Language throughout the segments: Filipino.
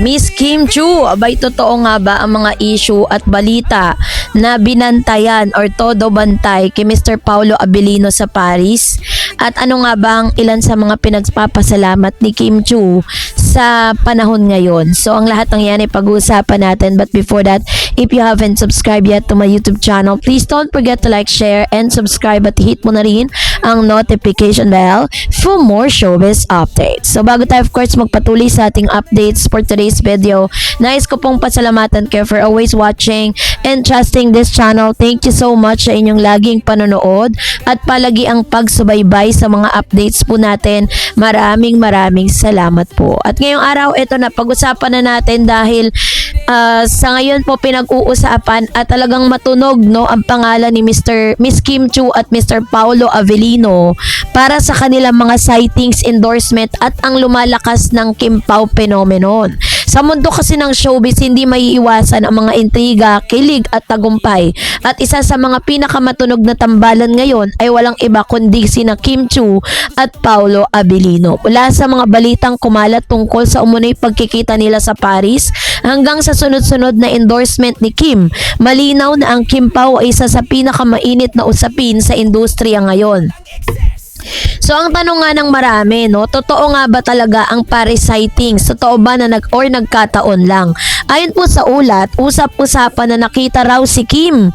Miss Kim Chu, abay totoo nga ba ang mga issue at balita na binantayan or todo bantay kay Mr. Paulo Abilino sa Paris? At ano nga ba ang ilan sa mga pinagpapasalamat ni Kim Chu sa panahon ngayon? So ang lahat ng yan ay pag-uusapan natin, but before that, if you haven't subscribed yet to my YouTube channel, please don't forget to like, share, and subscribe at hit mo na rin ang notification bell for more showbiz updates. So bago tayo of course magpatuloy sa ating updates for today's video, nais ko pong pasalamatan kayo for always watching and trusting this channel. Thank you so much sa inyong laging panonood at palagi ang pagsubaybay sa mga updates po natin. Maraming salamat po. At ngayong araw, ito na, pag-usapan na natin dahil sa ngayon po pinag-uusapan at talagang matunog no ang pangalan ni Miss Kim Chu at Mr. Paulo Abilino para sa kanilang mga sightings, endorsement at ang lumalakas ng Kim Pao phenomenon. Sa mundo kasi ng showbiz, hindi maiiwasan ang mga intriga, kilig at tagumpay. At isa sa mga pinakamatunog na tambalan ngayon ay walang iba kundi sina Kim Chu at Paulo Abilino. Mula sa mga balitang kumalat tungkol sa umunay pagkikita nila sa Paris hanggang sa sunod-sunod na endorsement ni Kim, malinaw na ang Kim Pao ay isa sa pinakamainit na usapin sa industriya ngayon. So ang tanong nga ng marami, no, totoo nga ba talaga ang Paris sightings? Totoo ba na nagkataon lang? Ayon po sa ulat, usap-usapan na nakita raw si Kim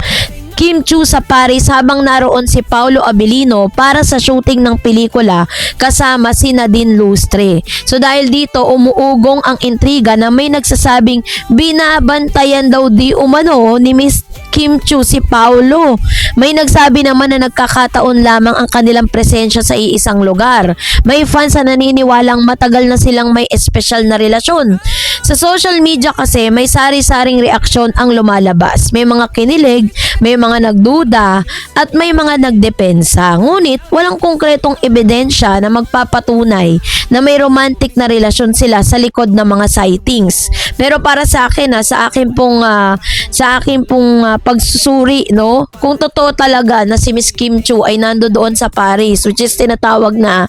Chu sa Paris habang naroon si Paulo Abilino para sa shooting ng pelikula kasama si Nadine Lustre. So dahil dito umuugong ang intriga na may nagsasabing binabantayan daw di umano ni Miss Kim Chu si Paulo. May nagsabi naman na nagkakataon lamang ang kanilang presensya sa iisang lugar. May fans na naniniwalang matagal na silang may espesyal na relasyon. Sa social media kasi may sari-saring reaksyon ang lumalabas. May mga kinilig, may mga nagduda, at may mga nagdepensa. Ngunit walang konkretong ebidensya na magpapatunay na may romantic na relasyon sila sa likod ng mga sightings. Pero para sa akin, sa akin pong pagsusuri, no, kung totoo talaga na si Miss Kim Chu ay nandoon sa Paris, which is tinatawag na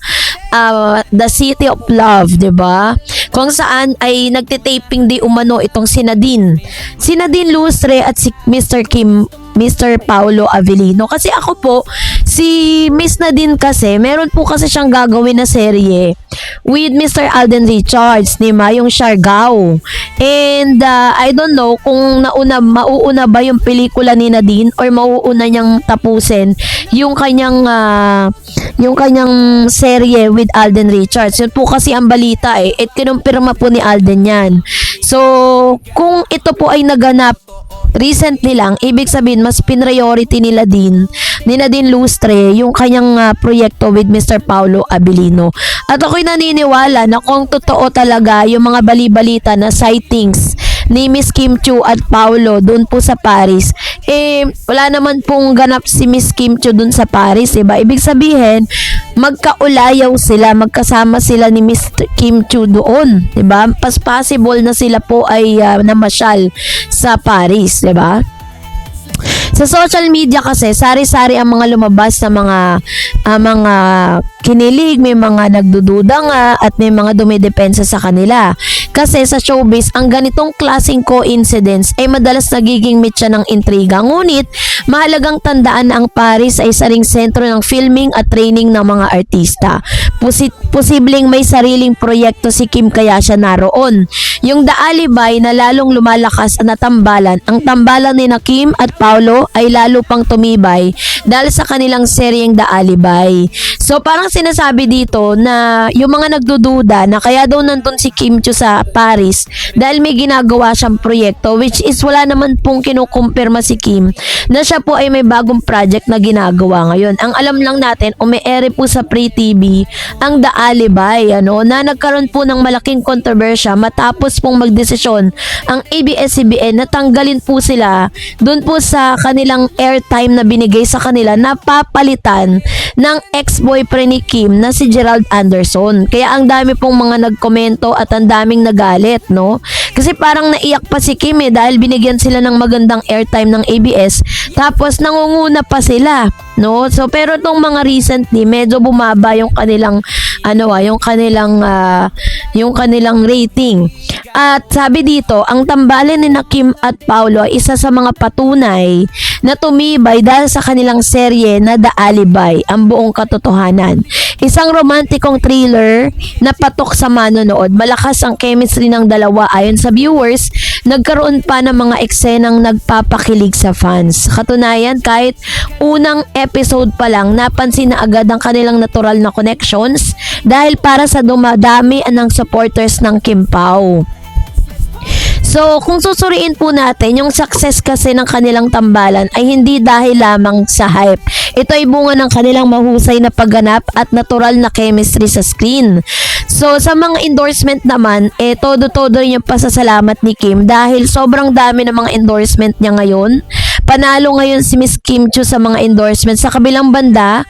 the City of Love, 'di ba? Kung saan ay nagtitaping di umano itong si Nadine Lustre at si Mr. Paulo Abilino. Kasi ako po, si Miss Nadine kasi, meron po kasi siyang gagawin na serye with Mr. Alden Richards, ni Mayong Siargao. And I don't know kung mauuna ba yung pelikula ni Nadine or mauuna niyang tapusin yung kanyang serye with Alden Richards. Yun po kasi ang balita at kinumpirma po ni Alden yan. So, kung ito po ay naganap recently lang, ibig sabihin mas priority ni Nadine Lustre yung kanyang proyekto with Mr. Paulo Abilino. At ako'y naniniwala na kung totoo talaga yung mga bali-balita na sightings ni Miss Kim Chu at Paulo doon po sa Paris, wala naman pong ganap si Miss Kim Chu doon sa Paris, diba? Ibig sabihin, magkaulayaw sila, magkasama sila ni Miss Kim Chu doon, diba? Possible na sila po ay namasyal sa Paris, diba? Sa social media kasi, sari-sari ang mga lumabas na mga kinilig, may mga nagdududa nga at may mga dumidepensa sa kanila. Kasi sa showbiz, ang ganitong klaseng coincidence ay madalas nagiging mitya ng intriga. Ngunit, mahalagang tandaan na ang Paris ay isa ring sentro ng filming at training ng mga artista. Posibleng may sariling proyekto si Kim kaya siya naroon. Yung The Alibay na lalong lumalakas na tambalan, ang tambalan ni na Kim at Paulo ay lalo pang tumibay dahil sa kanilang seryeng The Alibay. So parang sinasabi dito na yung mga nagdududa na kaya daw nandun si Kim Chu sa Paris dahil may ginagawa siyang proyekto, which is wala naman pong kinukumpirma si Kim na siya po ay may bagong project na ginagawa ngayon. Ang alam lang natin, umi-air po sa Free TV ang The Alibay, na nagkaroon po ng malaking kontrobersya matapos pong magdesisyon ang ABS-CBN na tanggalin po sila doon po sa kanilang airtime na binigay sa kanila na papalitan ng ex-boyfriend ni Kim na si Gerald Anderson. Kaya ang dami pong mga nagkomento at ang daming nagalit, no? Kasi parang naiyak pa si Kim dahil binigyan sila ng magandang airtime ng ABS tapos nangunguna pa sila, no? So pero itong mga recently medyo bumaba yung kanilang yung kanilang rating. At sabi dito, ang tambalan ni Kim at Paulo ay isa sa mga patunay na tumibay dahil sa kanilang serye na The Alibi, ang buong katotohanan. Isang romantikong thriller na patok sa manonood. Malakas ang chemistry ng dalawa ayon sa viewers. Nagkaroon pa ng mga eksenang nagpapakilig sa fans. Katunayan, kahit unang episode pa lang, napansin na agad ang kanilang natural na connections dahil para sa dumadami ng supporters ng Kim Pao. So, kung susuriin po natin, yung success kasi ng kanilang tambalan ay hindi dahil lamang sa hype. Ito ay bunga ng kanilang mahusay na pagganap at natural na chemistry sa screen. So, sa mga endorsement naman, todo-todo yung pasasalamat ni Kim dahil sobrang dami ng mga endorsement niya ngayon. Panalo ngayon si Miss Kim Chiu sa mga endorsement. Sa kabilang banda,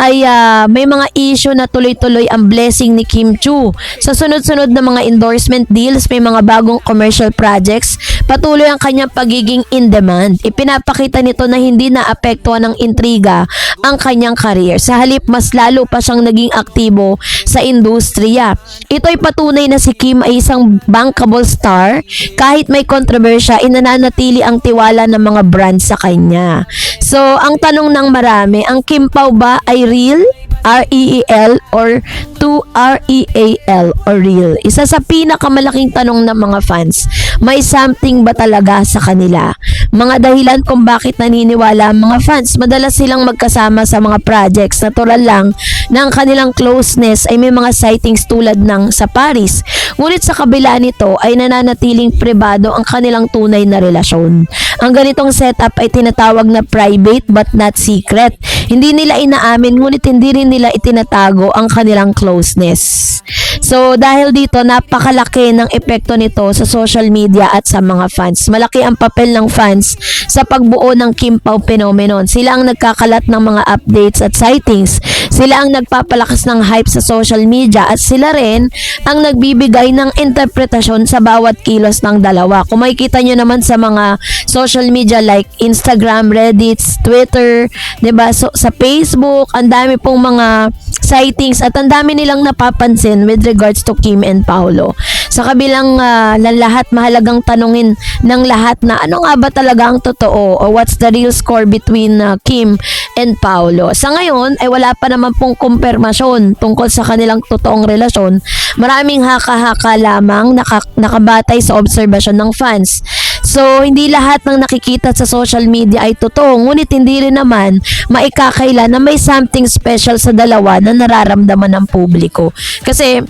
ay may mga issue na tuloy-tuloy ang blessing ni Kim Chiu. Sa sunod-sunod na mga endorsement deals, may mga bagong commercial projects, patuloy ang kanyang pagiging in demand. Ipinapakita nito na hindi naapektuhan ng intriga ang kanyang career. Sa halip, mas lalo pa siyang naging aktibo sa industriya. Ito ay patunay na si Kim ay isang bankable star. Kahit may kontrobersya, inananatili ang tiwala ng mga brands sa kanya. So, ang tanong ng marami, ang Kim Pao ba ay real? R-E-E-L or 2-R-E-A-L or real? Isa sa pinakamalaking tanong ng mga fans, may something ba talaga sa kanila? Mga dahilan kung bakit naniniwala ang mga fans, madalas silang magkasama sa mga projects. Natural lang na ang kanilang closeness ay may mga sightings tulad ng sa Paris. Ngunit sa kabila nito ay nananatiling pribado ang kanilang tunay na relasyon. Ang ganitong setup ay tinatawag na private but not secret. Hindi nila inaamin ngunit hindi rin nila itinatago ang kanilang closeness. So dahil dito napakalaki ng epekto nito sa social media at sa mga fans. Malaki ang papel ng fans sa pagbuo ng Kim Pao phenomenon. Sila ang nagkakalat ng mga updates at sightings. Sila ang nagpapalakas ng hype sa social media at sila rin ang nagbibigay ng interpretasyon sa bawat kilos ng dalawa. Kung makikita nyo naman sa mga social media like Instagram, Reddit, Twitter, 'di ba? So sa Facebook, ang dami pong mga sightings at ang dami nilang napapansin with regards to Kim and Paulo. Sa kabilang lahat, mahalagang tanungin ng lahat na ano nga ba talaga ang totoo o what's the real score between Kim and Paulo. Sa ngayon ay wala pa naman pong kumpirmasyon tungkol sa kanilang totoong relasyon. Maraming haka-haka lamang nakabatay sa obserbasyon ng fans. So, hindi lahat ng nakikita sa social media ay totoo, ngunit hindi rin naman maikakaila na may something special sa dalawa na nararamdaman ng publiko. Kasi,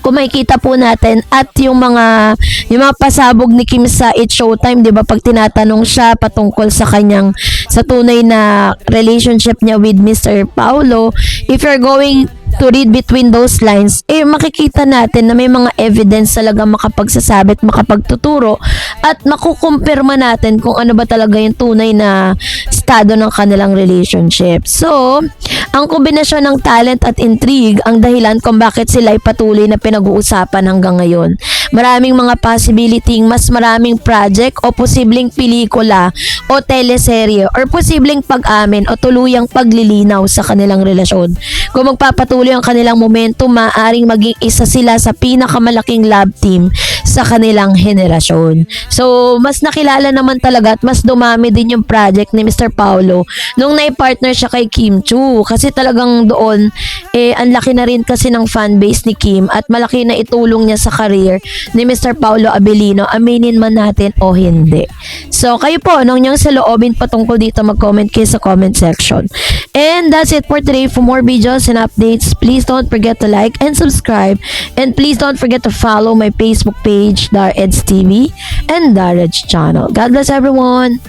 kung makikita po natin at yung mga pasabog ni Kim sa It's Showtime, 'di ba, pag tinatanong siya patungkol sa kanyang sa tunay na relationship niya with Mr. Paulo, if you're going to read between those lines, makikita natin na may mga evidence talaga makapagsasabi at makapagtuturo at makukumpirma natin kung ano ba talaga yung tunay na estado ng kanilang relationship. So, ang kombinasyon ng talent at intrigue ang dahilan kung bakit sila ay patuloy na pinag-uusapan hanggang ngayon. Maraming mga possibility, mas maraming project o posibleng pelikula o teleserye or posibleng pag-amin o tuluyang paglilinaw sa kanilang relasyon. Kung magpapatuloy ang kanilang momentum, maaaring maging isa sila sa pinakamalaking love team sa kanilang henerasyon. So, mas nakilala naman talaga at mas dumami din yung project ni Mr. Paulo nung nai-partner siya kay Kim Chiu. Kasi talagang doon, ang laki na rin kasi ng fanbase ni Kim at malaki na itulong niya sa career ni Mr. Paulo Abilino, aminin man natin o hindi. So, kayo po, anong niyang saloobin patungkol dito, mag-comment kayo sa comment section. And that's it for today. For more videos and updates, please don't forget to like and subscribe. And please don't forget to follow my Facebook page, DarEds TV and DarEds channel. God bless everyone!